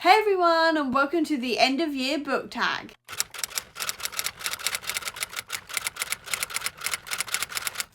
Hey everyone, and welcome to the end of year book tag.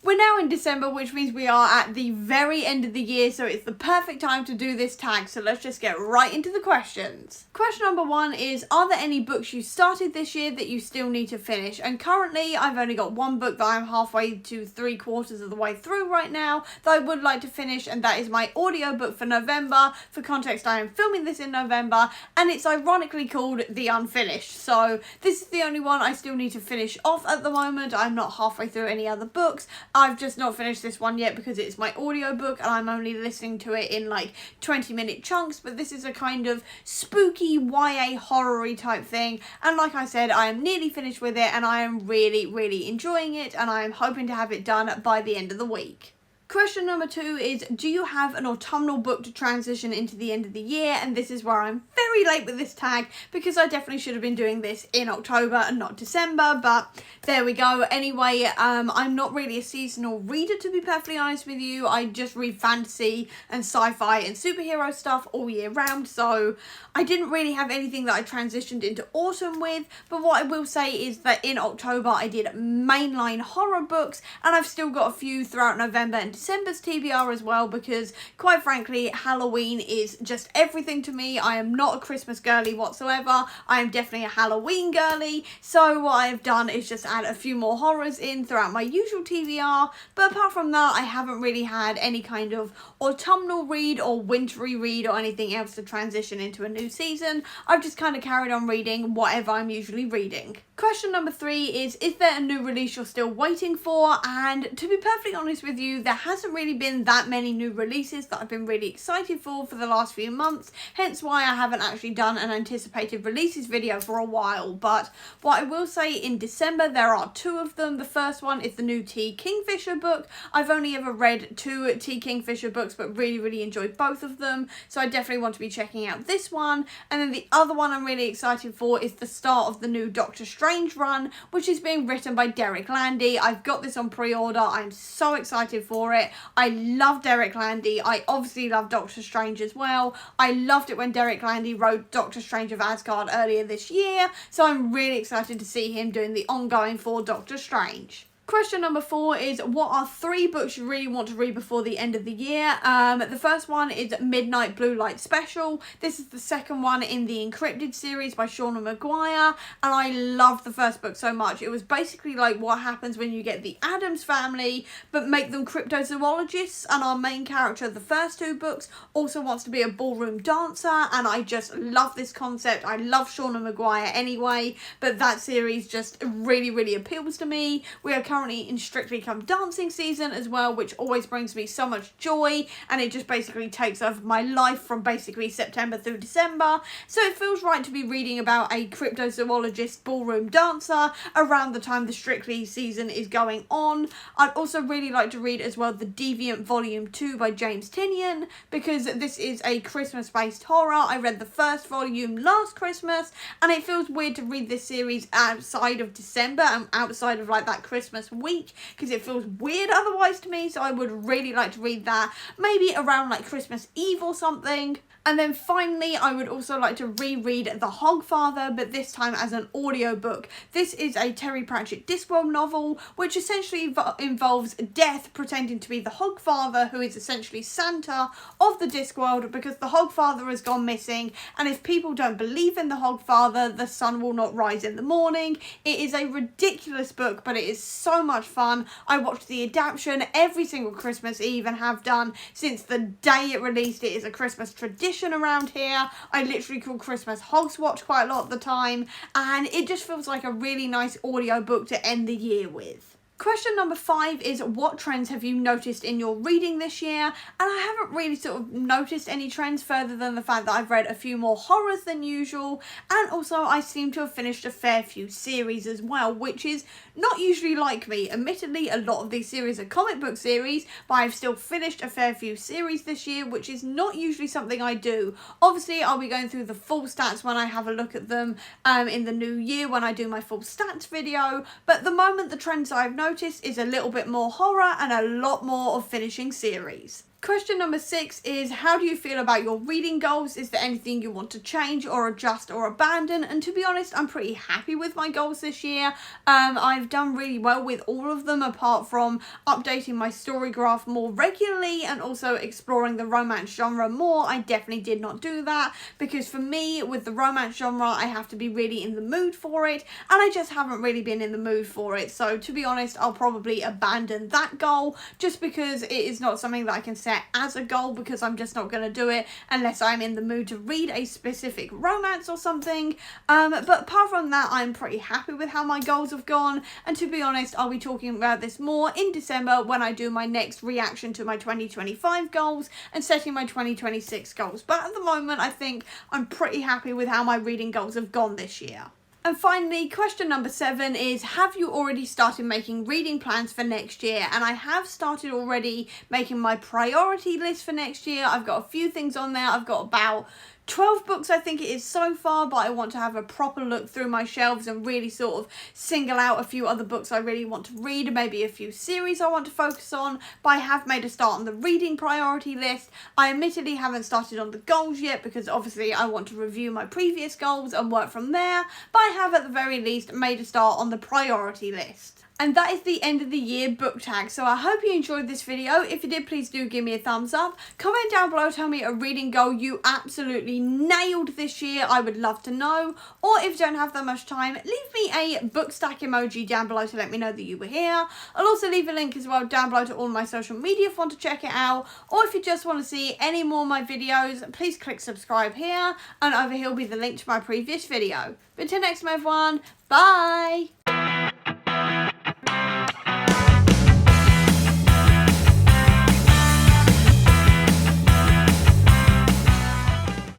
We're now in December, which means we are at the very end of the year, so it's the perfect time to do this tag, so let's just get right into the questions. Question number 1 is, are there any books you started this year that you still need to finish? And currently, I've only got one book that I'm halfway to 3/4 of the way through right now that I would like to finish, and that is my audiobook for November. For context, I am filming this in November, and it's ironically called The Unfinished, so this is the only one I still need to finish off at the moment. I'm not halfway through any other books. I've just not finished this one yet because it's my audiobook and I'm only listening to it in like 20-minute chunks, but this is a kind of spooky YA horror-y type thing, and like I said, I am nearly finished with it and I am really enjoying it, and I am hoping to have it done by the end of the week. Question number 2 is, do you have an autumnal book to transition into the end of the year? And this is where I'm very late with this tag because I definitely should have been doing this in October and not December, but there we go. Anyway, I'm not really a seasonal reader, to be perfectly honest with you. I just read fantasy and sci-fi and superhero stuff all year round, so I didn't really have anything that I transitioned into autumn with, but what I will say is that in October I did mainline horror books, and I've still got a few throughout November and December's TBR as well, because quite frankly Halloween is just everything to me. I am not a Christmas girly whatsoever. I am definitely a Halloween girly, so what I've done is just add a few more horrors in throughout my usual TBR, but apart from that I haven't really had any kind of autumnal read or wintry read or anything else to transition into a new season. I've just kind of carried on reading whatever I'm usually reading. Question number 3 is there a new release you're still waiting for? And to be perfectly honest with you, there hasn't really been that many new releases that I've been really excited for the last few months, hence why I haven't actually done an anticipated releases video for a while. But what I will say, in December there are 2 of them. The first one is the new T. Kingfisher book. I've only ever read 2 T. Kingfisher books, but really enjoyed both of them, so I definitely want to be checking out this one. And then the other one I'm really excited for is the start of the new Doctor Strange run, which is being written by Derek Landy. I've got this on pre-order. I'm so excited for it. I love Derek Landy. I obviously love Doctor Strange as well. I loved it when Derek Landy wrote Doctor Strange of Asgard earlier this year, so I'm really excited to see him doing the ongoing for Doctor Strange. Question number 4 is, what are 3 books you really want to read before the end of the year? The first one is Midnight Blue Light Special. This is the second one in the Encrypted series by Seanan McGuire, and I loved the first book so much. It was basically like what happens when you get the Addams family but make them cryptozoologists, and our main character of the first 2 books also wants to be a ballroom dancer, and I just love this concept. I love Seanan McGuire anyway, but that series just really appeals to me. We are currently in Strictly Come Dancing season as well, which always brings me so much joy, and it just basically takes over my life from basically September through December, so it feels right to be reading about a cryptozoologist ballroom dancer around the time the Strictly season is going on. I'd also really like to read as well The Deviant Volume 2 by James Tynion, because this is a Christmas based horror. I read the first volume last Christmas, and it feels weird to read this series outside of December and outside of like that Christmas week, because it feels weird otherwise to me, so I would really like to read that maybe around like Christmas Eve or something. And then finally, I would also like to reread The Hogfather, but this time as an audiobook. This is a Terry Pratchett Discworld novel, which essentially involves Death pretending to be the Hogfather, who is essentially Santa of the Discworld, because the Hogfather has gone missing, and if people don't believe in the Hogfather, the sun will not rise in the morning. It is a ridiculous book, but it is so much fun. I watched the adaptation every single Christmas Eve and have done since the day it released. It is a Christmas tradition around here. I literally call Christmas Hogswatch quite a lot of the time, and it just feels like a really nice audiobook to end the year with. Question number 5 is, what trends have you noticed in your reading this year? And I haven't really sort of noticed any trends further than the fact that I've read a few more horrors than usual, and also I seem to have finished a fair few series as well, which is not usually like me. Admittedly, a lot of these series are comic book series, but I've still finished a fair few series this year, which is not usually something I do. Obviously, I'll be going through the full stats when I have a look at them in the new year when I do my full stats video, but at the moment the trends I've noticed is a little bit more horror and a lot more of finishing series. Question number 6 is, how do you feel about your reading goals? Is there anything you want to change or adjust or abandon? And to be honest, I'm pretty happy with my goals this year. I've done really well with all of them, apart from updating my story graph more regularly and also exploring the romance genre more. I definitely did not do that because for me, with the romance genre, I have to be really in the mood for it, and I just haven't really been in the mood for it. So to be honest, I'll probably abandon that goal just because it is not something that I can set as a goal, because I'm just not going to do it unless I'm in the mood to read a specific romance or something. But apart from that, I'm pretty happy with how my goals have gone, and to be honest, I'll be talking about this more in December when I do my next reaction to my 2025 goals and setting my 2026 goals. But at the moment, I think I'm pretty happy with how my reading goals have gone this year. And finally, question number 7 is, have you already started making reading plans for next year? And I have started already making my priority list for next year. I've got a few things on there. I've got about 12 books I think it is so far, but I want to have a proper look through my shelves and really sort of single out a few other books I really want to read, maybe a few series I want to focus on. But I have made a start on the reading priority list. I admittedly haven't started on the goals yet because obviously I want to review my previous goals and work from there, but I have at the very least made a start on the priority list. And that is the end of the year book tag. So I hope you enjoyed this video. If you did, please do give me a thumbs up. Comment down below, tell me a reading goal you absolutely nailed this year. I would love to know. Or if you don't have that much time, leave me a book stack emoji down below to let me know that you were here. I'll also leave a link as well down below to all my social media if you want to check it out. Or if you just want to see any more of my videos, please click subscribe here. And over here will be the link to my previous video. But until next time, everyone, bye!